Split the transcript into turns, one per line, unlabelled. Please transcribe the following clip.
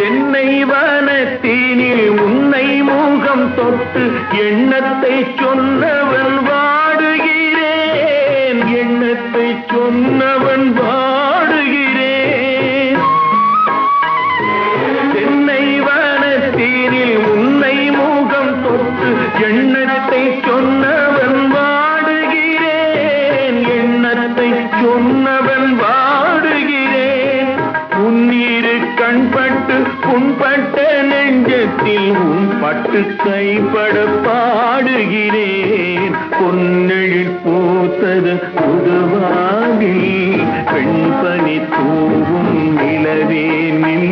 தென்னை வனத்தினில் உன்னை முகம் தொட்டு எண்ணத்தை சொன்னவன் வாடுகிறேன், எண்ணத்தை சொன்னவன் வாடுகிறேன். தென்னை வனத்தினில் உன்னை முகம் தொட்டு எண்ணத்தை சொன்னவன் வாடுகிறேன், எண்ணத்தை சொன்னவன் வாடுகிறேன். உன்னிரு கண்பட்டு புண்பட்ட நெஞ்சத்தில் உன் பட்டு கைப்பட பாடுகிறேன். பொன்னெழில் பூத்தது புதுவாகி பெண்பனி தூவும் நிலவே நில்